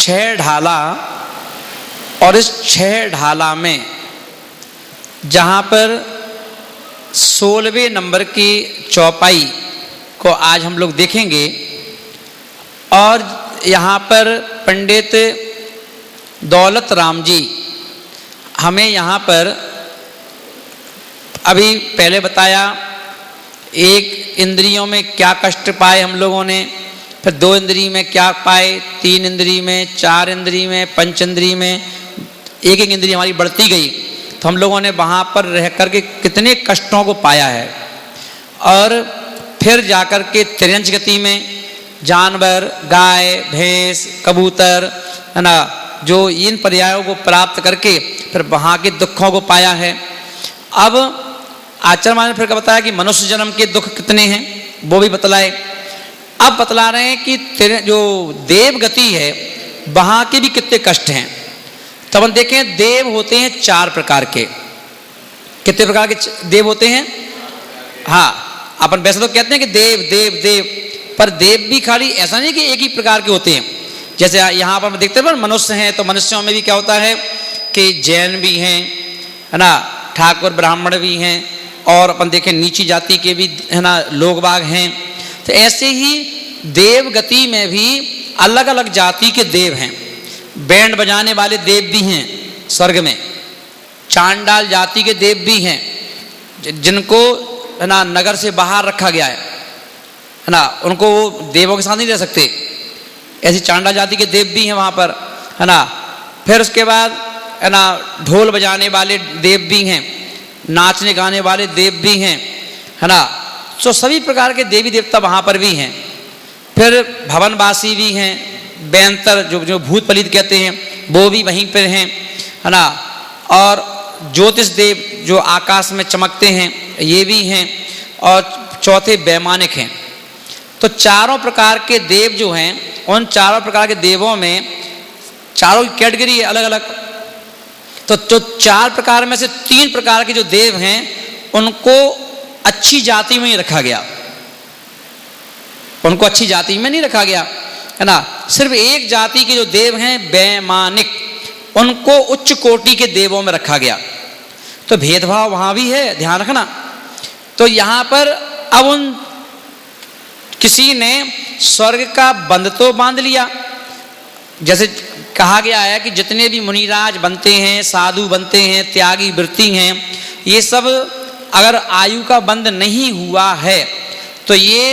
6 ढाला, और इस 6 ढाला में जहाँ पर 16वें नंबर की चौपाई को आज हम लोग देखेंगे, और यहाँ पर पंडित दौलत राम जी हमें यहाँ पर अभी पहले बताया, एक इंद्रियों में क्या कष्ट पाए हम लोगों ने, फिर 2 इंद्रिय में क्या पाए, 3 इंद्रिय में, 4 इंद्रिय में, 5 इंद्रिय में, एक एक इंद्रिय हमारी बढ़ती गई। तो हम लोगों ने वहाँ पर रह कर के कितने कष्टों को पाया है। और फिर जाकर के त्रियंच गति में जानवर, गाय, भैंस, कबूतर, है ना, जो इन पर्यायों को प्राप्त करके फिर वहाँ के दुखों को पाया है। अब आचार्य महाराज ने फिर बताया कि मनुष्य जन्म के दुख कितने हैं, वो भी बतलाए। अब बतला रहे हैं कि जो देव गति है वहाँ के भी कितने कष्ट हैं। तो अपन देखें, देव होते हैं 4 प्रकार के। कितने प्रकार के देव होते हैं? हाँ, अपन वैसे तो कहते हैं कि देव देव देव, पर देव भी खाली ऐसा नहीं कि एक ही प्रकार के होते हैं। जैसे यहाँ पर देखते हैं मनुष्य हैं, तो मनुष्यों में भी क्या होता है कि जैन भी हैं, है ना, ठाकुर ब्राह्मण भी हैं, और अपन देखें नीची जाति के भी, है ना, लोग बाग हैं। तो ऐसे ही देव गति में भी अलग अलग जाति के देव हैं। बैंड बजाने वाले देव भी हैं स्वर्ग में, चांडाल जाति के देव भी हैं, जिनको, है ना, नगर से बाहर रखा गया है ना, उनको देवों के साथ नहीं रह सकते। ऐसी चांडाल जाति के देव भी हैं वहाँ पर, है ना। फिर उसके बाद, है ना, ढोल बजाने वाले देव भी हैं, नाचने गाने वाले देव भी हैं, है ना। तो सभी प्रकार के देवी देवता वहाँ पर भी हैं। फिर भवनवासी भी हैं, बैंतर जो भूत पलित कहते हैं वो भी वहीं पर हैं, है ना। और ज्योतिष देव जो आकाश में चमकते हैं ये भी हैं, और चौथे वैमानिक हैं। तो चारों प्रकार के देव जो हैं, उन चारों प्रकार के देवों में चारों की कैटेगरी है अलग अलग। तो 4 प्रकार में से 3 प्रकार के जो देव हैं उनको अच्छी जाति में ही रखा गया, उनको अच्छी जाति में नहीं रखा गया, है ना। सिर्फ एक जाति के जो देव हैं वैमानिक, उनको उच्च कोटि के देवों में रखा गया। तो भेदभाव वहाँ भी है, ध्यान रखना। तो यहाँ पर अब उन किसी ने स्वर्ग का बंध तो बांध लिया, जैसे कहा गया है कि जितने भी मुनिराज बनते हैं, साधु बनते हैं, त्यागी वृत्ति हैं, ये सब अगर आयु का बंध नहीं हुआ है तो ये,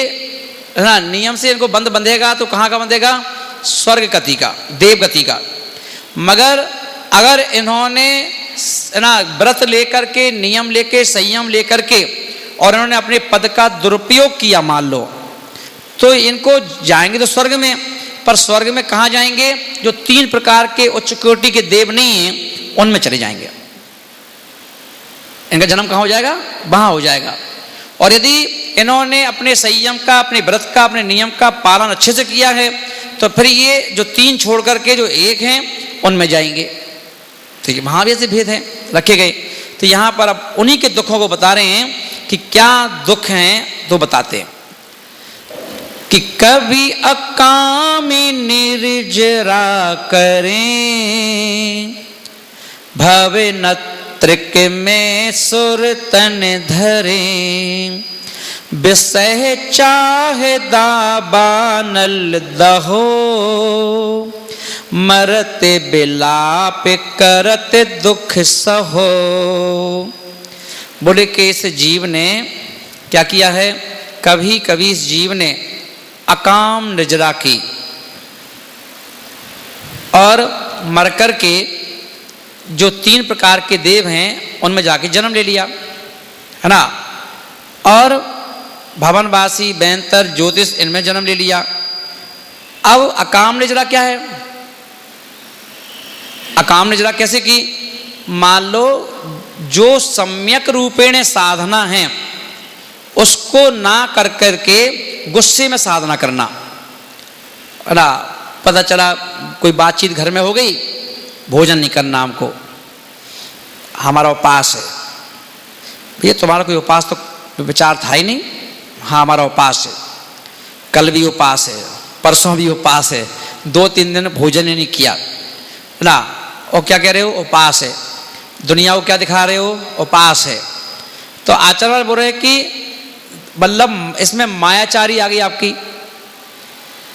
है ना, नियम से इनको बंध बंधेगा तो कहाँ का बंधेगा? स्वर्ग गति का, देव गति का। मगर अगर इन्होंने, है ना, व्रत लेकर के, नियम लेके, संयम लेकर के, और इन्होंने अपने पद का दुरुपयोग किया मान लो, तो इनको जाएंगे तो स्वर्ग में। पर स्वर्ग में कहाँ जाएंगे? जो 3 प्रकार के उच्च कोटि के देव नहीं हैं उनमें चले जाएंगे। इनका जन्म कहाँ हो जाएगा? वहाँ हो जाएगा। और यदि इन्होंने अपने संयम का, अपने व्रत का, अपने नियम का पालन अच्छे से किया है तो फिर ये जो 3 छोड़ करके जो 1 हैं उनमें जाएंगे। ठीक है, वहाँ भी ऐसे भेद हैं रखे गए। तो यहाँ पर अब उन्हीं के दुखों को बता रहे हैं कि क्या दुख हैं, तो बताते हैं कि कभी अकामी निर्जरा करें, भवे नत्रिक में सुर तन धरें, विषय चाहे दाबानल दहो, मरते बिलाप करत दुख सहो। बोले कि इस जीव ने क्या किया है? कभी कभी इस जीव ने अकाम निर्जरा की और मरकर के जो 3 प्रकार के देव हैं उनमें जाके जन्म ले लिया, है ना। और भवनवासी, बैंतर, ज्योतिष, इनमें जन्म ले लिया। अब अकाम निर्जरा क्या है? अकाम निर्जरा कैसे की? मान लो जो सम्यक रूपेण साधना है उसको ना कर करके गुस्से में साधना करना, है ना। पता चला कोई बातचीत घर में हो गई, भोजन नहीं करना हमको, हमारा उपास है। भैया तुम्हारा कोई उपास तो विचार था ही नहीं। हाँ, हमारा उपास है, कल भी उपास है, परसों भी उपास है, 2-3 दिन भोजन ही नहीं किया ना, और क्या कह रहे हो, उपास है। दुनिया को क्या दिखा रहे हो, उपास है। तो आचार्य बोल रहे कि मतलब इसमें मायाचारी आ गई आपकी,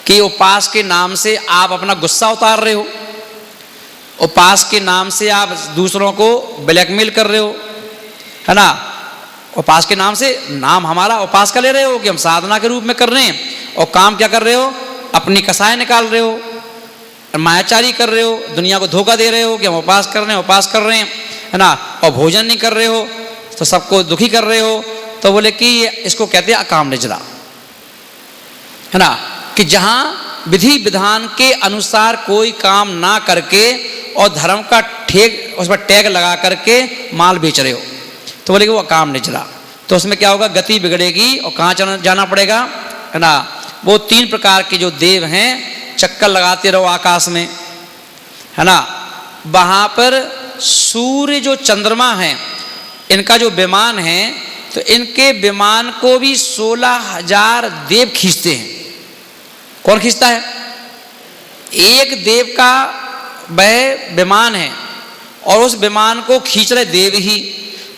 कि उपास के नाम से आप अपना गुस्सा उतार रहे हो, उपास के नाम से आप दूसरों को ब्लैकमेल कर रहे हो, है ना। उपास के नाम से, नाम हमारा उपास का ले रहे हो कि हम साधना के रूप में कर रहे हैं, और काम क्या कर रहे हो, अपनी कसाय निकाल रहे हो, मायाचारी कर रहे हो, दुनिया को धोखा दे रहे हो कि हम उपास कर रहे हैं, उपास कर रहे हैं, है ना, और भोजन नहीं कर रहे हो तो सबको दुखी कर रहे हो। तो बोले कि इसको कहते हैं अकाम निजरा, है ना, कि जहां विधि विधान के अनुसार कोई काम ना करके और धर्म का ठेक उस पर टैग लगा करके माल बेच रहे हो, तो बोले कि वो अकाम निजरा। तो उसमें क्या होगा, गति बिगड़ेगी और कहाँ जाना पड़ेगा, है ना। वो 3 प्रकार के जो देव हैं, चक्कर लगाते रहो आकाश में, है ना। वहां पर सूर्य जो चंद्रमा है, इनका जो विमान है, तो इनके विमान को भी 16,000 देव खींचते हैं। कौन खींचता है, एक देव का वह विमान है और उस विमान को खींच रहे देव ही।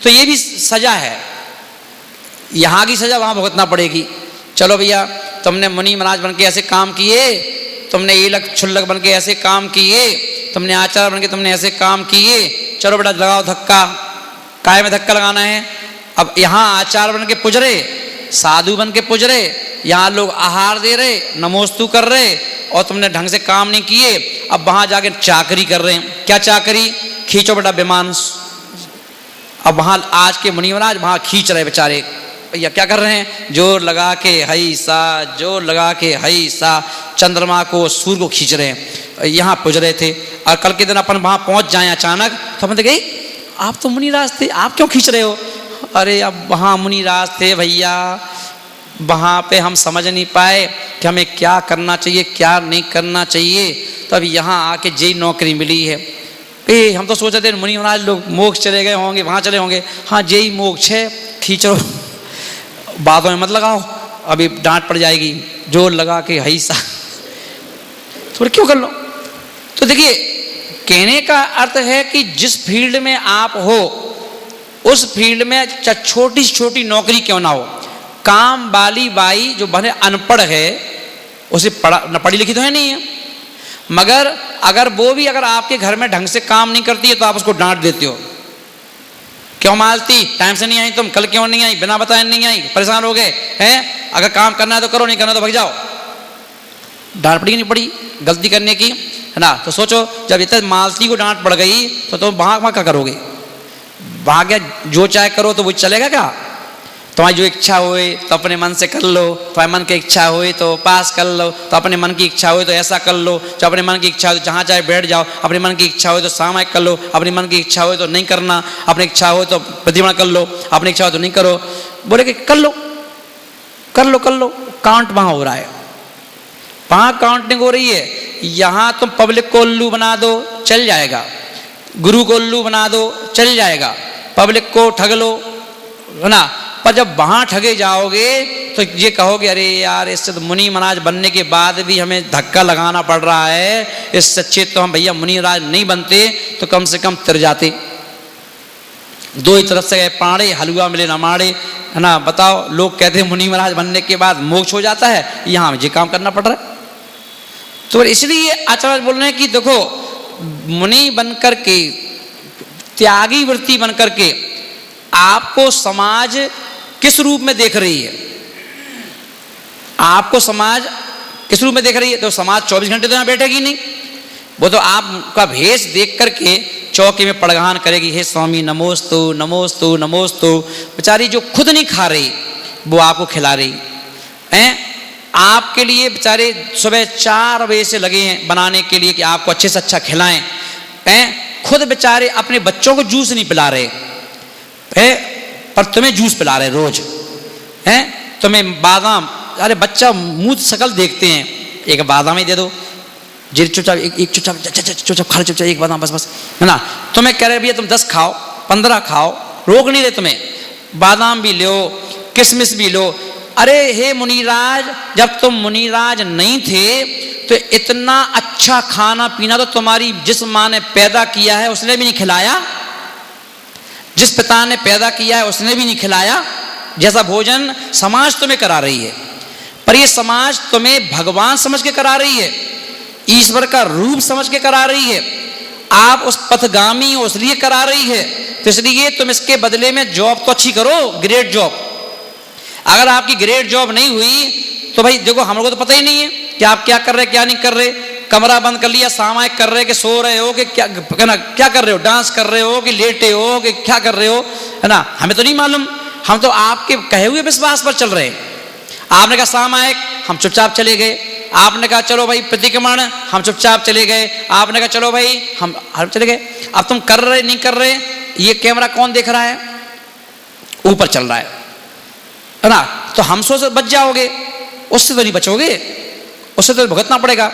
तो ये भी सजा है, यहां की सजा वहां भुगतना पड़ेगी। चलो भैया, तुमने मुनि महाराज बन के ऐसे काम किए, तुमने ईलक छुल्लक बन के ऐसे काम किए, तुमने आचार्य बन के तुमने ऐसे काम किए, चलो बेटा लगाओ धक्का। काय में धक्का लगाना है, अब यहाँ आचार्य बन के पुज रहे, साधु बन के पुज रहे, यहाँ लोग आहार दे रहे, नमोस्तु कर रहे, और तुमने ढंग से काम नहीं किए, अब वहां जाके चाकरी कर रहे हैं। क्या चाकरी, खींचो बेटा विमान। अब वहां आज के मुनि महाराज वहां खींच रहे बेचारे, भैया क्या कर रहे हैं, जोर लगा के हई सा, जोर लगा के हई सा, चंद्रमा को सूर्य को खींच रहे हैं। यहाँ पुज रहे थे, और कल के दिन अपन वहां पहुंच जाए अचानक, तो अपन देखे आप तो मुनिराज थे, आप क्यों खींच रहे हो। अरे अब वहाँ मुनिराज थे भैया, वहाँ पे हम समझ नहीं पाए कि हमें क्या करना चाहिए क्या नहीं करना चाहिए, तो अब यहाँ आके जेई नौकरी मिली है। हम तो सोच रहे थे मुनि महाराज लोग मोक्ष चले गए होंगे, वहाँ चले होंगे, हाँ जेई मोक्ष है, खींचो, बातों में मत लगाओ, अभी डांट पड़ जाएगी, जोर लगा के हई सा, थोड़ा क्यों कर लो। तो देखिए, कहने का अर्थ है कि जिस फील्ड में आप हो उस फील्ड में छोटी छोटी नौकरी क्यों ना हो, काम वाली बाई जो भले अनपढ़ है, उसे पढ़ी लिखी तो है नहीं है, मगर अगर वो भी अगर आपके घर में ढंग से काम नहीं करती है तो आप उसको डांट देते हो, क्यों मालती, टाइम से नहीं आई तुम, कल क्यों नहीं आई, बिना बताए नहीं आई, परेशान हो गए हैं, अगर काम करना है तो करो, नहीं करना तो भाग जाओ। डांट पड़ी नहीं पड़ी गलती करने की, है ना। तो सोचो जब इतने मालती को डांट पड़ गई तो तुम वहां क्या करोगे, वहां क्या जो चाहे करो तो वो चलेगा क्या। तुम्हारी जो इच्छा हुए तो अपने मन से कर लो, तुम्हारे मन की इच्छा हुई तो पास कर लो, तो अपने मन की इच्छा हुई तो ऐसा कर लो, जो अपने मन की इच्छा हो तो जहाँ चाहे बैठ जाओ, अपने मन की इच्छा हो तो सामायिक कर लो, अपने मन की इच्छा हो तो नहीं करना, अपनी इच्छा हो तो प्रतिमा कर लो, अपनी इच्छा हो तो नहीं करो। बोले कि कर लो कर लो कर लो, काउंट वहां हो रहा है, वहां काउंटिंग हो रही है। यहाँ तुम पब्लिक को उल्लू बना दो चल जाएगा, गुरु को उल्लू बना दो चल जाएगा, पब्लिक को ठग लो, है ना। पर जब वहां ठगे जाओगे तो ये कहोगे अरे यार इससे तो मुनि महाराज बनने के बाद भी हमें धक्का लगाना पड़ रहा है, इससे अच्छे तो हम भैया मुनि महाराज नहीं बनते तो कम से कम तिर जाते। दो ही तरफ से गए पाड़े, हलवा मिले ना माड़े, है ना। बताओ, लोग कहते हैं मुनि महाराज बनने के बाद मोक्ष हो जाता है, यहाँ मुझे काम करना पड़ रहा है। तो इसलिए आचार्य बोल रहे हैं कि देखो, मुनि बनकर के, त्यागी वृत्ति बनकर के आपको समाज किस रूप में देख रही है, आपको समाज किस रूप में देख रही है। तो समाज 24 घंटे तो यहाँ बैठेगी नहीं, वो तो आपका भेष देख करके चौकी में पड़गान करेगी, हे स्वामी नमोस्तु नमोस्तु नमोस्तु। बेचारी जो खुद नहीं खा रही वो आपको खिला रही हैं, आपके लिए बेचारे सुबह 4 बजे से लगे हैं बनाने के लिए कि आपको अच्छे से अच्छा खिलाएं हैं। खुद बेचारे अपने बच्चों को जूस नहीं पिला रहे हैं, पर तुम्हें जूस पिला रहे रोज हैं, तुम्हें बादाम, अरे बच्चा मुंह शकल देखते हैं, एक बादाम ही दे दो, चुपचाप एक चुपचाप खा, चुपचाप एक बादाम बस है ना। तुम्हें कह रहे भैया तुम 10 खाओ 15 खाओ, रोक नहीं रहे तुम्हें, बादाम भी लो किशमिश भी लो। अरे हे मुनिराज, जब तुम मुनिराज नहीं थे तो इतना अच्छा खाना पीना तो तुम्हारी जिस माँ ने पैदा किया है उसने भी नहीं खिलाया, जिस पिता ने पैदा किया है उसने भी नहीं खिलाया। जैसा भोजन समाज तुम्हें करा रही है, पर यह समाज तुम्हें भगवान समझ के करा रही है, ईश्वर का रूप समझ के करा रही है, आप उस पथगामी हो इसलिए करा रही है। तो इसलिए तुम इसके बदले में जॉब तो अच्छी करो, ग्रेट जॉब। अगर आपकी ग्रेट जॉब नहीं हुई तो भाई देखो, हम लोगों को तो पता ही नहीं है कि आप क्या कर रहे क्या नहीं कर रहे। कमरा बंद कर लिया, सामायिक कर रहे कि सो रहे हो कि क्या कर रहे हो, डांस कर रहे हो कि लेटे हो कि क्या कर रहे हो, है ना, हमें तो नहीं मालूम। हम तो आपके कहे हुए विश्वास पर चल रहे हैं। आपने कहा सामायिक, हम चुपचाप चले गए। आपने कहा चलो भाई प्रतिक्रमण, हम चुपचाप चले गए। आपने कहा चलो भाई हम चले गए। अब तुम कर रहे नहीं कर रहे, ये कैमरा कौन देख रहा है, ऊपर चल रहा है ना। तो हमसे से बच जाओगे, उससे तो नहीं बचोगे, उससे तो भुगतना पड़ेगा,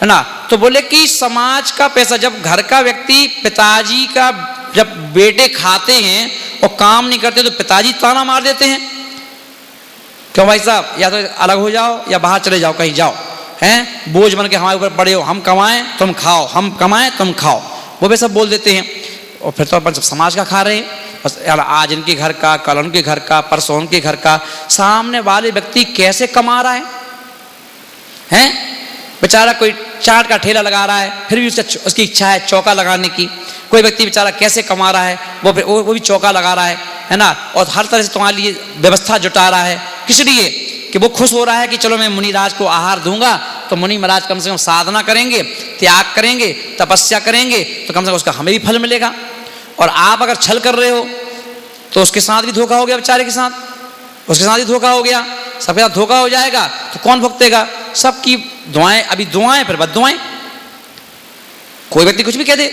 है ना। तो बोले कि समाज का पैसा, जब घर का व्यक्ति पिताजी का, जब बेटे खाते हैं और काम नहीं करते तो पिताजी ताना मार देते हैं, क्यों भाई साहब, या तो अलग हो जाओ या बाहर चले जाओ, कहीं जाओ, हैं बोझ बन के हमारे ऊपर पड़े हो, हम कमाएं तुम खाओ, हम कमाएं तुम खाओ, वो भी सब बोल देते हैं। और फिर तो अपन सब समाज का खा रहे हैं, बस यार आज इनके घर का, कल उनके घर का, परसों उनके घर का। सामने वाले व्यक्ति कैसे कमा रहा है, हैं बेचारा कोई चाट का ठेला लगा रहा है, फिर भी उसकी इच्छा है चौका लगाने की। कोई व्यक्ति बेचारा कैसे कमा रहा है, वो भी चौका लगा रहा है ना, और हर तरह से तुम्हारे लिए व्यवस्था जुटा रहा है, किस लिए कि वो खुश हो रहा है कि चलो मैं मुनिराज को आहार दूंगा तो मुनि महाराज कम से कम साधना करेंगे, त्याग करेंगे, तपस्या करेंगे, तो कम से कम उसका हमें भी फल मिलेगा। और आप अगर छल कर रहे हो तो उसके साथ भी धोखा हो गया, बेचारे के साथ, उसके साथ भी धोखा हो गया, सबके साथ धोखा हो जाएगा, तो कौन भुगतेगा? सबकी दुआएं, अभी दुआएं फिर बद्दुआएं। कोई व्यक्ति कुछ भी कह दे,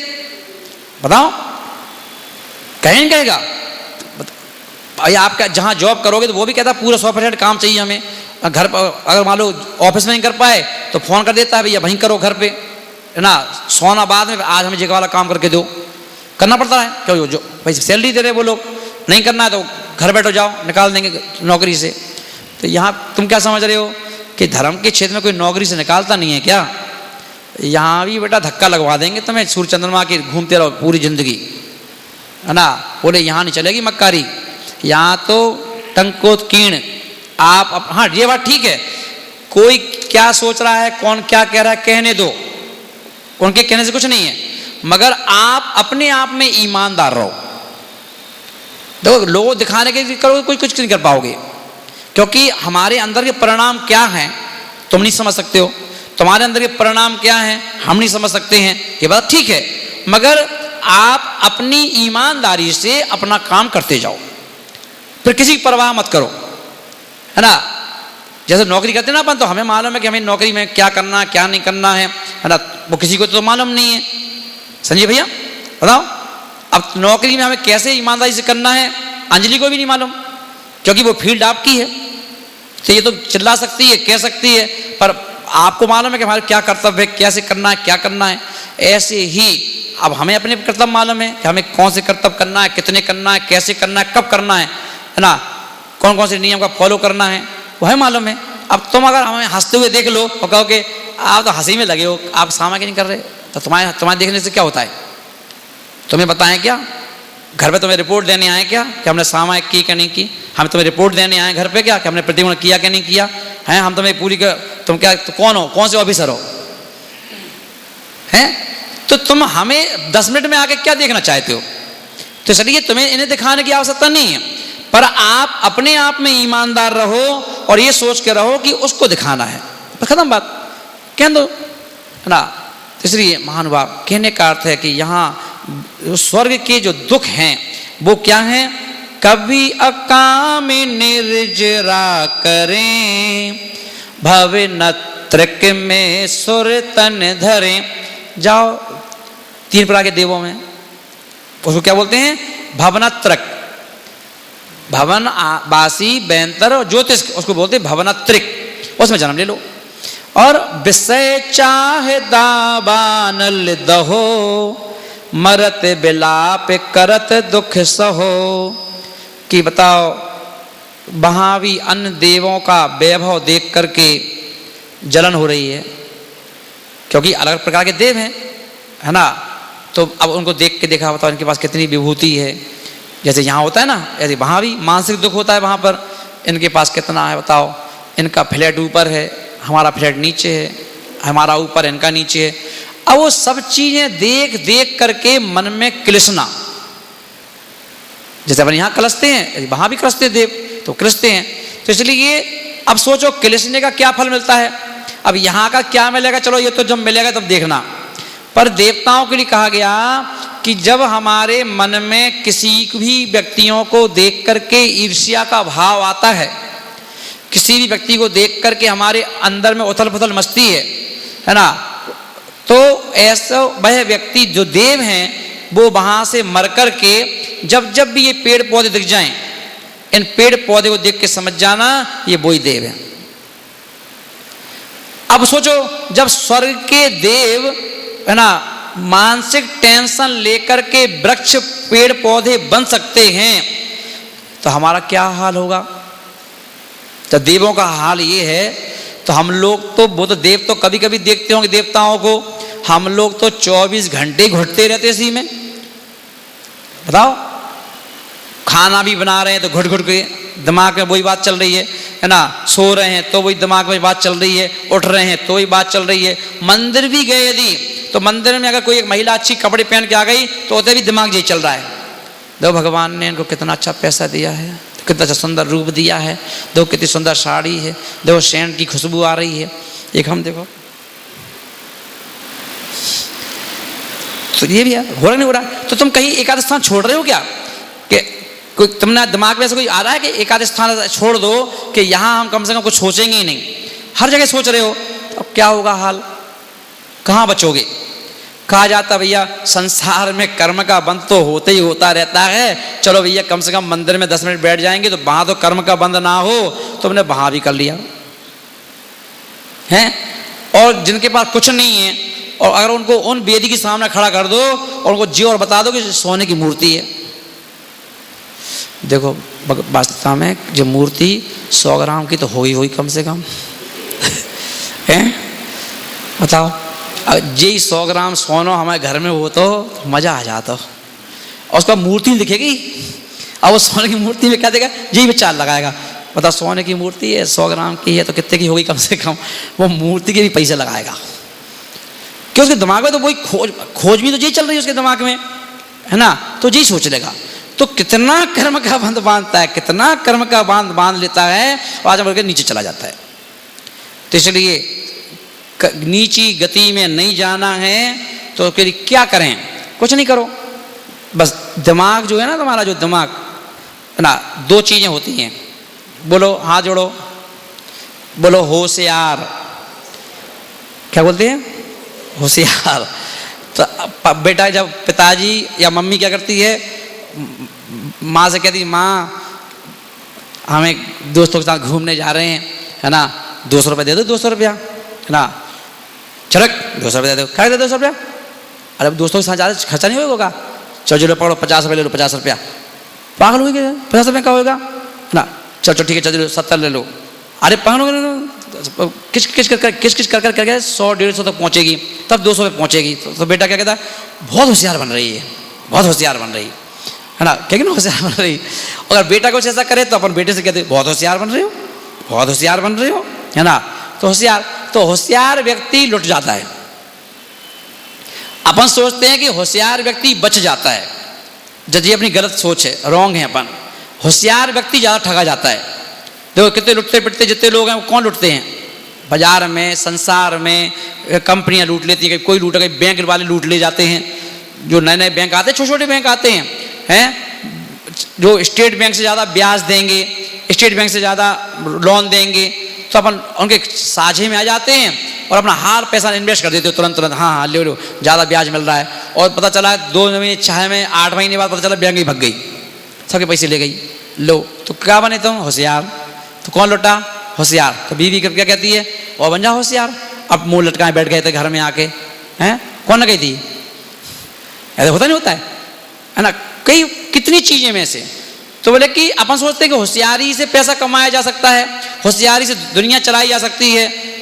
बताओ कहीं नहीं कहेगा। भाई आपका जहाँ जॉब करोगे तो वो भी कहता पूरा 100% काम चाहिए हमें। घर पर अगर मान लो ऑफिस में नहीं कर पाए तो फोन कर देता है भैया वहीं करो घर पे, है ना, सोना बाद में, आज हमें जगह वाला काम करके दो, करना पड़ता है। क्यों, जो भाई सैलरी दे रहे वो लोग, नहीं करना है तो घर बैठो जाओ, निकाल देंगे नौकरी से। तो यहाँ तुम क्या समझ रहे हो कि धर्म के क्षेत्र में कोई नौकरी से निकालता नहीं है क्या? यहाँ भी बेटा धक्का लगवा देंगे तुम्हें, सूर्य चंद्रमा के घूमते रहो पूरी जिंदगी, है ना। बोले यहाँ नहीं चलेगी मक्कारी, यहाँ तो टंकोत्कीर्ण आप हाँ ये बात ठीक है, कोई क्या सोच रहा है, कौन क्या कह रहा है, कहने दो, उनके कहने से कुछ नहीं है, मगर आप अपने आप में ईमानदार रहो। देखो लोगों दिखाने के लिए करोगे कोई कुछ नहीं कर पाओगे, क्योंकि हमारे अंदर के परिणाम क्या हैं तुम नहीं समझ सकते हो, तुम्हारे अंदर के परिणाम क्या हैं हम नहीं समझ सकते हैं, ये बात ठीक है, मगर आप अपनी ईमानदारी से अपना काम करते जाओ, फिर किसी की परवाह मत करो, है ना। जैसे नौकरी करते ना अपन, तो हमें मालूम है कि हमें नौकरी में क्या करना है क्या नहीं करना है ना, वो किसी को तो मालूम नहीं है। संजय भैया बताओ, अब नौकरी में हमें कैसे ईमानदारी से करना है अंजलि को भी नहीं मालूम, क्योंकि वो फील्ड आपकी है। तो ये तो चिल्ला सकती है, कह सकती है, पर आपको मालूम है कि हमारे क्या कर्तव्य है, कैसे करना है, क्या करना है। ऐसे ही अब हमें अपने कर्तव्य मालूम है कि हमें कौन से कर्तव्य करना है, कितने करना है, कैसे करना है, कब करना है ना, कौन कौन से नियम का फॉलो करना है, वो है मालूम है। अब तुम अगर हमें हंसते हुए देख लो और कहो कि आप तो हंसी में लगे हो, आप सामाजिक नहीं कर रहे, तो तुम्हारे देखने से क्या होता है? तुम्हें बताएं क्या? घर पे तुम्हें रिपोर्ट देने आए क्या कि हमने सामाजिक की क्या नहीं की? हम तुम्हें रिपोर्ट देने आए घर पे क्या कि हमने प्रतिक्रमण किया क्या नहीं किया है? हम तुम्हें पूरी तुम क्या तो कौन हो, कौन से ऑफिसर हो हैं? तो तुम हमें 10 मिनट में आके क्या देखना चाहते हो? तो इसलिए तुम्हें इन्हें दिखाने की आवश्यकता नहीं है, पर आप अपने आप में ईमानदार रहो और ये सोच के रहो कि उसको दिखाना है, बस खत्म बात, कह दो, है ना। इसलिए महानुभाव कहने का अर्थ है कि यहाँ स्वर्ग के जो दुख हैं वो क्या हैं? कभी अकाम निर्जरा करें, भव नत्रक में सुर तन धरें। जाओ 3 प्रकार के देवों में, उसको क्या बोलते हैं? भवनत्रक, भवन बासी बैंतर और ज्योतिष, उसको बोलते हैं भवनत्रिक, उसमें जन्म ले लो। और विषय चाहे दाबानल दहो, मरत बिलाप करत दुख सहो। कि बताओ वहाँ भी अन्य देवों का वैभव देख करके जलन हो रही है, क्योंकि अलग प्रकार के देव हैं, है ना। तो अब उनको देख के देखा, बताओ इनके पास कितनी विभूति है। जैसे यहाँ होता है ना, ऐसे वहाँ भी मानसिक दुख होता है, वहाँ पर इनके पास कितना है बताओ। इनका फ्लैट ऊपर है, हमारा फ्लैट नीचे है, हमारा ऊपर इनका नीचे है। अब वो सब चीजें देख देख करके मन में कलिशना, जैसे अपन यहाँ कलसते हैं वहाँ भी कलसते देव, तो कलसते हैं। तो इसलिए अब सोचो कलिशने का क्या फल मिलता है। अब यहाँ का क्या मिलेगा, चलो ये तो जब मिलेगा तब देखना। पर देवताओं के लिए कहा गया कि जब हमारे मन में किसी भी व्यक्तियों को देख करके ईर्ष्या का भाव आता है, किसी भी व्यक्ति को देख करके हमारे अंदर में उथल पुथल मचती है ना, तो ऐसा वह व्यक्ति जो देव हैं वो वहां से मर करके जब जब भी ये पेड़ पौधे दिख जाएं, इन पेड़ पौधे को देख के समझ जाना ये वही देव है। अब सोचो जब स्वर्ग के देव, है ना, मानसिक टेंशन लेकर के वृक्ष पेड़ पौधे बन सकते हैं, तो हमारा क्या हाल होगा। तो देवों का हाल ये है। तो हम लोग तो, वो तो देव तो कभी कभी देखते होंगे देवताओं को, हम लोग तो 24 घंटे घुटते रहते इसी में। बताओ, खाना भी बना रहे हैं तो घुट घुट के दिमाग में वही बात चल रही है ना। सो रहे हैं तो वही दिमाग में बात चल रही है, उठ रहे हैं तो वही बात चल रही है। मंदिर भी गए यदि, तो मंदिर में अगर कोई एक महिला अच्छी कपड़े पहन के आ गई तो उधर भी दिमाग यही चल रहा है। देखो भगवान ने इनको कितना अच्छा पैसा दिया है, कितना अच्छा सुंदर रूप दिया है, देखो कितनी सुंदर साड़ी है, देखो सेंट की खुशबू आ रही है। एक हम देखो, तो ये भी है, हो रहा नहीं हो रहा। तो तुम कहीं एक आध स्थान छोड़ रहे हो क्या, कि कोई तुमने दिमाग में ऐसा कोई आ रहा है कि एक आध स्थान छोड़ दो कि यहाँ हम कम से कम कुछ सोचेंगे ही नहीं, हर जगह सोच रहे हो, अब क्या होगा हाल, कहाँ बचोगे। कहा जाता भैया संसार में कर्म का बंध तो होते ही होता रहता है, चलो भैया कम से कम मंदिर में 10 मिनट बैठ जाएंगे तो वहां तो कर्म का बंध ना हो, तो हमने वहां भी कर लिया है। और जिनके पास कुछ नहीं है, और अगर उनको उन वेदी के सामने खड़ा कर दो और उनको जी और बता दो कि सोने की मूर्ति है, देखो वास्तव में जो मूर्ति 100 ग्राम की तो होगी कम से कम है। बताओ, जी 100 ग्राम सोना हमारे घर में हो तो मजा आ जाता, और उसका मूर्ति दिखेगी। अब वो सोने की मूर्ति में क्या देगा, जी में चाल लगाएगा। पता सोने की मूर्ति है 100 ग्राम की है तो कितने की होगी कम से कम, वो मूर्ति के भी पैसे लगाएगा। क्यों, उसके दिमाग में तो वही खोज भी तो जी चल रही है उसके दिमाग में, है ना, तो जी सोच लेगा। तो कितना कर्म का बंध बांधता है, कितना कर्म का बांध लेता है, और आज बढ़कर नीचे चला जाता है। तो इसलिए नीची गति में नहीं जाना है, तो उसके लिए क्या करें, कुछ नहीं करो, बस दिमाग जो है ना तुम्हारा, जो दिमाग है ना, 2 चीजें होती हैं, बोलो हाथ जोड़ो, बोलो होशियार। क्या बोलते हैं, होशियार। तो बेटा जब पिताजी या मम्मी क्या करती है, माँ से कहती माँ हमें दोस्तों के साथ घूमने जा रहे हैं, है ना, 200 रुपये दे दो, 200 रुपया, है ना, चरक 200 रुपया दे दो, क्या दे 200 रुपया, अरे दोस्तों के साथ ज़्यादा खर्चा नहीं होगा, चलो जो पकड़ो 50 रुपये ले लो, 50 रुपया, पागल हो गए, 50 रुपये का होगा ना, चलो ठीक है चलो 70 ले लो, अरे पागल किच किच कर करके 100-150 तक पहुँचेगी, तब 200 पे पहुँचेगी। तो बेटा क्या कहता है, बहुत होशियार बन रही है, बहुत होशियार बन रही है ना, क्या ना होशियार बन रही। अगर बेटा कुछ ऐसा करे तो अपन बेटे से कहते बहुत होशियार बन रही हो, बहुत होशियार बन रही हो, है ना। तो होशियार व्यक्ति लुट जाता है। अपन सोचते हैं कि होशियार व्यक्ति बच जाता है, जब ये अपनी गलत सोच है, रॉन्ग है। अपन होशियार व्यक्ति ज़्यादा ठगा जाता है। देखो कितने लुटते पिटते जितने लोग हैं वो कौन लुटते हैं, बाजार में, संसार में कंपनियां लूट लेती हैं, कोई लूट गई, बैंक वाले लूट ले जाते हैं। जो नए नए बैंक आते हैं, छोटे छोटे बैंक आते हैं, जो स्टेट बैंक से ज़्यादा ब्याज देंगे, स्टेट बैंक से ज़्यादा लोन देंगे, तो अपन उनके साझे में आ जाते हैं और अपना हार पैसा इन्वेस्ट कर देते हो तुरंत, हाँ ले लो, ज़्यादा ब्याज मिल रहा है। और पता चला 2 महीने 6 महीने 8 महीने बाद पता चला बैंक ही भग गई, सबके पैसे ले गई। लो तो क्या बने तुम, होशियार। तो कौन लुटा, होशियार। तो बीवी क्या कहती है, और बन जा होशियार। अब मुंह लटकाए बैठ गए थे घर में आके, हैं, कौन कही थी, ऐसा होता नहीं होता है ना, कई कितनी चीज़ें में से। तो बोले कि अपन सोचते हैं कि होशियारी से पैसा कमाया जा सकता है, होशियारी से दुनिया चलाई जा सकती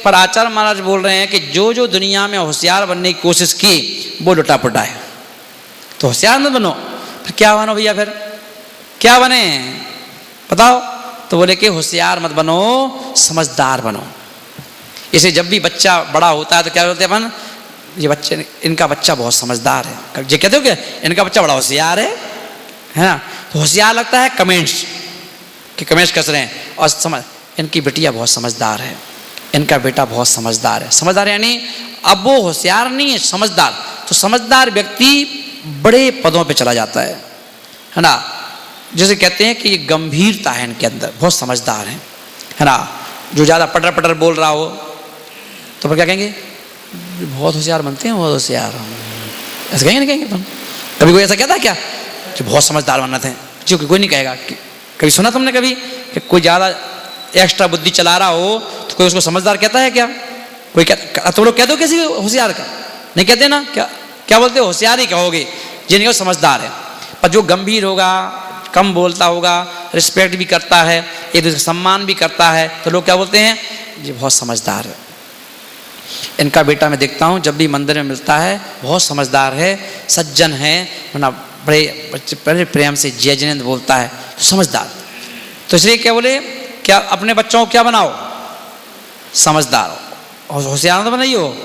पर आचार्य महाराज बोल रहे हैं कि जो जो दुनिया में होशियार बनने की कोशिश की वो लुटा-पुटा है। तो होशियार मत बनो, फिर क्या बनो भैया, फिर क्या बने बताओ? तो बोले कि होशियार मत बनो, समझदार बनो। इसे जब भी बच्चा बड़ा होता है तो क्या बोलते हैं अपन, ये बच्चे, इनका बच्चा बहुत समझदार है। ये कहते हो कि इनका बच्चा बड़ा होशियार है ना? तो होशियार लगता है कमेंट्स, कि कमेंट्स कस रहे हैं, और समझ इनकी बेटियां बहुत समझदार है, इनका बेटा बहुत समझदार है। समझदार यानी अब वो होशियार नहीं है, समझदार। तो समझदार व्यक्ति बड़े पदों पे चला जाता है ना? जैसे कहते हैं कि ये गंभीरता है इनके अंदर, बहुत समझदार है ना? जो ज़्यादा पटर पटर बोल रहा हो तो फिर क्या कहेंगे, बहुत होशियार बनते हैं, बहुत होशियार, ऐसा कहेंगे नहीं कहेंगे अपन? कभी कोई ऐसा कहता है क्या जो बहुत समझदार बनना थे? जो कोई नहीं कहेगा। कभी सुना तुमने कभी कि कोई ज़्यादा एक्स्ट्रा बुद्धि चला रहा हो तो कोई उसको समझदार कहता है क्या? कोई कहता? तुम लोग कह दो किसी होशियार का, नहीं कहते ना? क्या बोलते हो? होशियार ही कहोगे जिनका समझदार है। पर जो गंभीर होगा, कम बोलता होगा, रिस्पेक्ट भी करता है, एक दूसरे का सम्मान भी करता है, तो लोग क्या बोलते हैं, ये बहुत समझदार है। इनका बेटा मैं देखता हूँ जब भी मंदिर में मिलता है, बहुत समझदार है, सज्जन है ना, बड़े प्रेम से जय जिनेंद्र बोलता है, तो समझदार। तो इसलिए क्या बोले, क्या अपने बच्चों को क्या बनाओ, समझदार हो, होशियार तो बनाइए हो।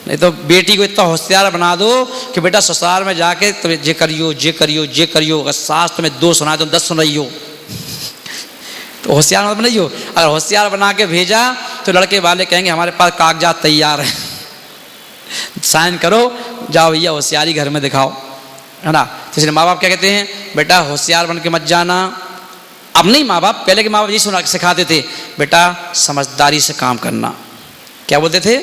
नहीं तो बेटी को इतना होशियार बना दो कि बेटा ससुराल में जाके तो जे करियो जे करियो जे करियो, अगर सास तुम्हें 2 सुनाए तुम 10 सुनाइयो, तो होशियार मत बनाइयो। अगर होशियार बना के भेजा तो लड़के वाले कहेंगे हमारे पास कागजात तैयार हैं, साइन करो, जाओ भैया होशियारी घर में दिखाओ, है ना? तो इसलिए माँ बाप क्या कहते हैं, बेटा होशियार बन के मत जाना। अब नहीं माँ बाप, पहले के माँ बाप यही सिखाते थे, बेटा समझदारी से काम करना। क्या बोलते थे?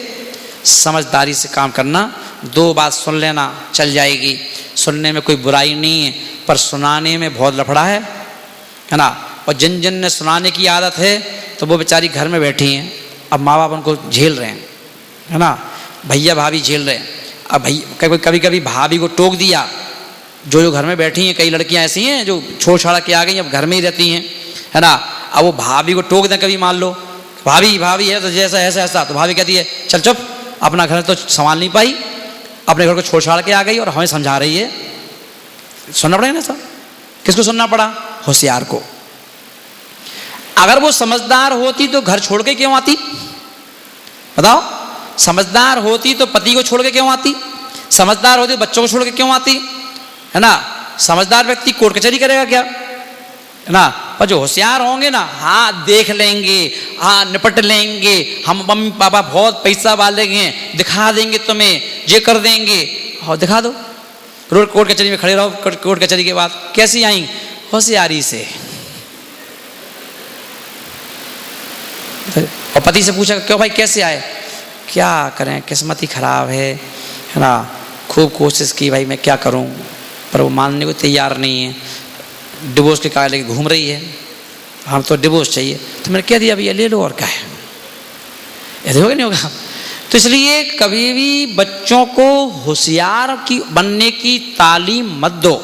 समझदारी से काम करना, 2 बात सुन लेना चल जाएगी, सुनने में कोई बुराई नहीं है, पर सुनाने में बहुत लफड़ा है ना? और जिन जिन ने सुनाने की आदत है तो वो बेचारी घर में बैठी हैं, अब माँ बाप उनको झेल रहे हैं, है ना? भैया भाभी झेल रहे हैं। अब भैया कभी कभी भाभी को टोक दिया, जो घर में बैठी हैं, कई लड़कियां ऐसी हैं जो छोड़ छाड़ा के आ गई, अब घर में ही रहती हैं, है ना? अब वो भाभी को टोक दें, कभी मान लो भाभी है तो जैसा ऐसा ऐसा, तो भाभी कहती है चल चुप, अपना घर तो संभाल नहीं पाई, अपने घर को छोड़ छाड़ के आ गई और हमें समझा रही है। सुनना पड़ेगा ना सब। किसको सुनना पड़ा? होशियार को। अगर वो समझदार होती तो घर छोड़ के क्यों आती? बताओ, समझदार होती तो पति को छोड़ के क्यों आती? समझदार होती तो बच्चों को छोड़ के क्यों आती? है ना? समझदार व्यक्ति कोर्ट कचहरी करेगा क्या, है ना? पर जो होशियार होंगे ना, हाँ देख लेंगे, हाँ निपट लेंगे, हम मम्मी पापा बहुत पैसा वाले हैं, दिखा देंगे तुम्हें, ये कर देंगे, और दिखा दो। रोड कोर्ट कचहरी में खड़े रहो, कोर्ट कचहरी के बाद कैसी आई? होशियारी से। और पति से पूछा क्यों भाई कैसे आए? क्या करें, किस्मत ही खराब है ना? खूब कोशिश की भाई, मैं क्या करूं, पर वो मानने को तैयार नहीं है, डिवोर्स के कागज लेके घूम रही है, हम तो डिवोर्स चाहिए। तो मैंने कह दिया भैया ले लो, और क्या है, ऐसे होगा नहीं होगा? तो इसलिए कभी भी बच्चों को होशियार की बनने की तालीम मत दो,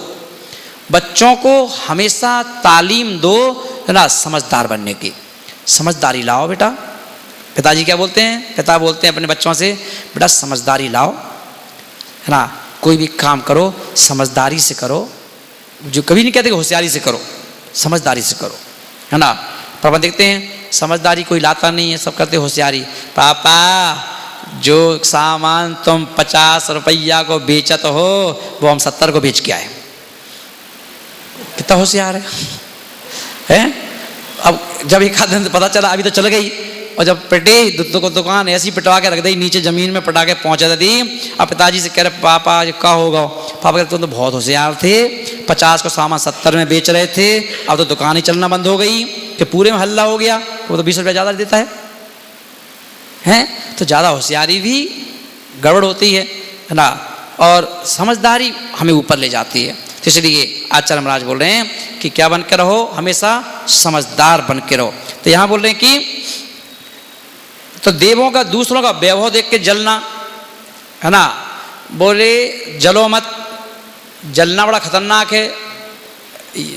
बच्चों को हमेशा तालीम दो, है ना, समझदार बनने की। समझदारी लाओ बेटा। पिताजी क्या बोलते हैं? पिता बोलते हैं अपने बच्चों से, बेटा समझदारी लाओ, है ना, कोई भी काम करो समझदारी से करो। जो कभी नहीं कहते कि होशियारी से करो, समझदारी से करो, है ना? पर अपन देखते हैं समझदारी कोई लाता नहीं है, सब करते होशियारी। पापा जो सामान तुम 50 रुपया को बेचत हो वो हम 70 को बेच के आए। कितना होशियार है? अब जब एक आध दिन पता चला, अभी तो चल गई, और जब पिटे को दुकान ऐसी पिटवा के रख दी, नीचे जमीन में पटा के पहुंचा दी। अब पिताजी से कह रहे पापा ये क्या होगा? पापा कहते तुम तो बहुत होशियार थे, 50 को सामान 70 में बेच रहे थे, अब तो दुकान ही चलना बंद हो गई, कि पूरे में हल्ला हो गया, वो तो 20 रुपया ज़्यादा देता है? तो ज़्यादा होशियारी भी गड़बड़ होती है ना? और समझदारी हमें ऊपर ले जाती है। तो इसलिए आचार्य महाराज बोल रहे हैं कि क्या बन के रहो? हमेशा समझदार बन के रहो। तो यहाँ बोल रहे हैं कि तो देवों का दूसरों का वैभव देख के जलना, है ना? बोले जलो मत, जलना बड़ा खतरनाक है,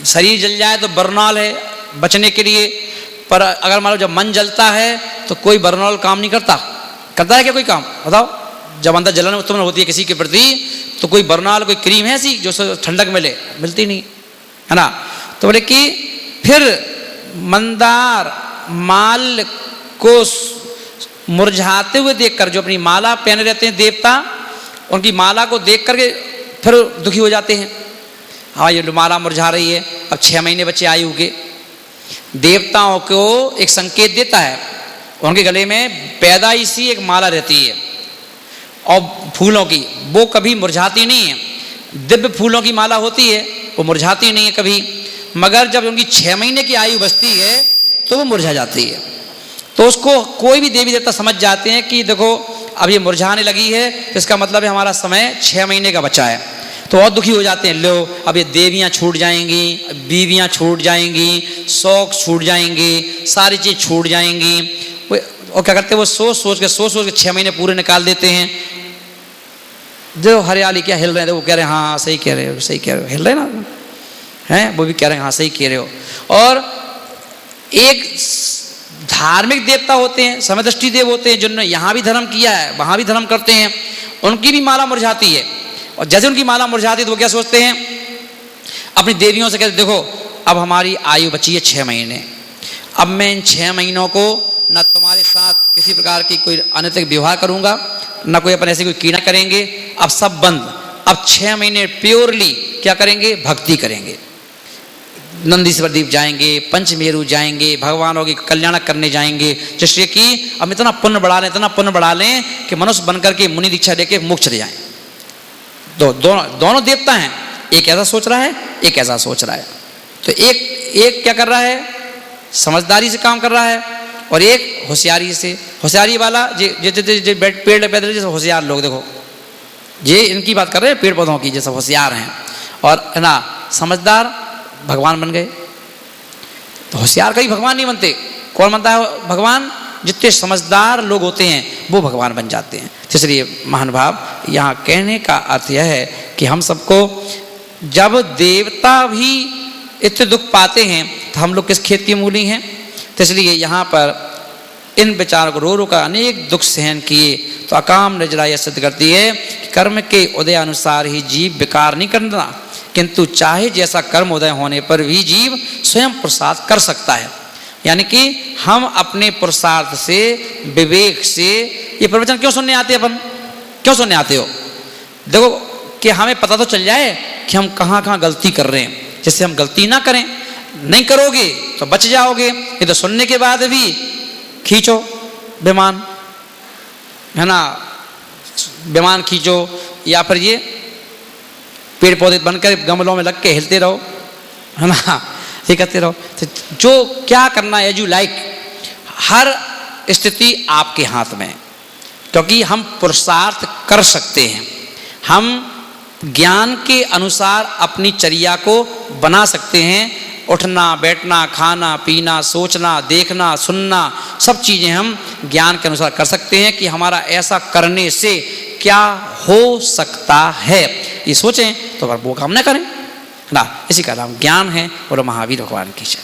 शरीर जल जाए तो बरनाल है, बचने के लिए पर अगर मान लो जब मन जलता है तो कोई बर्नॉल काम नहीं करता, करता है क्या कोई काम बताओ? जब अंदर जलन उत्पन्न होती है किसी के प्रति तो कोई बर्नॉल कोई क्रीम है ऐसी जो ठंडक मिले? मिलती नहीं है ना। तो बोले कि फिर मंदार माल को मुरझाते हुए देखकर, जो अपनी माला पहने रहते हैं देवता, उनकी माला को देख करके फिर दुखी हो जाते हैं। हाँ ये माला मुरझा रही है, अब 6 महीने बच्चे आयु के, देवताओं को एक संकेत देता है। उनके गले में पैदाइशी एक माला रहती है और फूलों की, वो कभी मुरझाती नहीं है। दिव्य फूलों की माला होती है, वो मुरझाती नहीं है कभी, मगर जब उनकी 6 महीने की आयु बचती है तो वो मुरझा जाती है। तो उसको कोई भी देवी देवता समझ जाते हैं कि देखो अब ये मुरझाने लगी है तो इसका मतलब है हमारा समय 6 महीने का बचा है। तो और दुखी हो जाते हैं, लो अब ये देवियाँ छूट जाएंगी, बीवियाँ छूट जाएंगी, शौक छूट जाएंगे, सारी चीज़ छूट जाएंगी। और क्या करते हैं वो सोच सोच के 6 महीने पूरे निकाल देते हैं। जो हरियाली क्या हिल रहे हैं, वो कह रहे हैं हाँ सही कह रहे हो, सही कह रहे हो, हिल रहे ना हैं, वो भी कह रहे हैं हाँ सही कह रहे हो। और एक धार्मिक देवता होते हैं, समदृष्टि देव होते हैं, जिन्होंने यहाँ भी धर्म किया है वहाँ भी धर्म करते हैं, उनकी भी माला मुरझाती है। और जैसे उनकी माला मुरझाती है तो वो क्या सोचते हैं, अपनी देवियों से कहते देखो अब हमारी आयु बची है 6 महीने, अब मैं इन 6 महीनों को न तुम्हारे साथ किसी प्रकार की कोई अनैतिक व्यवहार करूँगा, न कोई अपन ऐसे कोई कीड़ा करेंगे, अब सब बंद। अब 6 महीने प्योरली क्या करेंगे, भक्ति करेंगे। नंदीश्वर द्वीप जाएंगे, पंचमेरु जाएंगे, भगवानों की कल्याण करने जाएंगे, जिससे कि अब इतना पुण्य बढ़ा लें कि मनुष्य बनकर के मुनि दीक्षा लेके मोक्ष चले जाएं। दोनों देवता हैं, एक ऐसा सोच रहा है, एक ऐसा सोच रहा है। तो एक क्या कर रहा है, समझदारी से काम कर रहा है, और एक होशियारी से। होशियारी वाला पेड़ पैदल जैसे होशियार लोग देखो, ये इनकी बात कर रहे हैं, पेड़ पौधों की जैसे होशियार हैं, और है ना समझदार भगवान बन गए। तो होशियार कभी भगवान नहीं बनते। कौन बनता है भगवान? जितने समझदार लोग होते हैं वो भगवान बन जाते हैं। इसलिए महानुभाव यहाँ कहने का अर्थ यह है कि हम सबको जब देवता भी इतने दुख पाते हैं तो हम लोग किस खेत की मूली हैं। तो इसलिए यहाँ पर इन विचारों को रो कर अनेक दुख सहन किए तो अकाम नजरा यह सिद्ध करती है कि कर्म के उदय अनुसार ही जीव विकार नहीं करना, किंतु चाहे जैसा कर्म उदय होने पर भी जीव स्वयं पुरुषार्थ कर सकता है। यानी कि हम अपने पुरुषार्थ से, विवेक से, ये प्रवचन क्यों सुनने आते हैं अपन, क्यों सुनने आते हो? देखो कि हमें पता तो चल जाए कि हम कहाँ कहाँ गलती कर रहे हैं, जिससे हम गलती ना करें। नहीं करोगे तो बच जाओगे, ये तो सुनने के बाद भी खींचो विमान, है ना, विमान खींचो, या फिर ये पेड़ पौधे बनकर गमलों में लग के हिलते रहो, है ना, ये करते रहो। तो जो क्या करना है, एज यू लाइक, हर स्थिति आपके हाथ में है, क्योंकि हम पुरुषार्थ कर सकते हैं। हम ज्ञान के अनुसार अपनी चर्या को बना सकते हैं। उठना, बैठना, खाना, पीना, सोचना, देखना, सुनना, सब चीज़ें हम ज्ञान के अनुसार कर सकते हैं कि हमारा ऐसा करने से क्या हो सकता है। ये सोचें तो वो काम न करें ना। इसी का नाम ज्ञान है और महावीर भगवान की जय।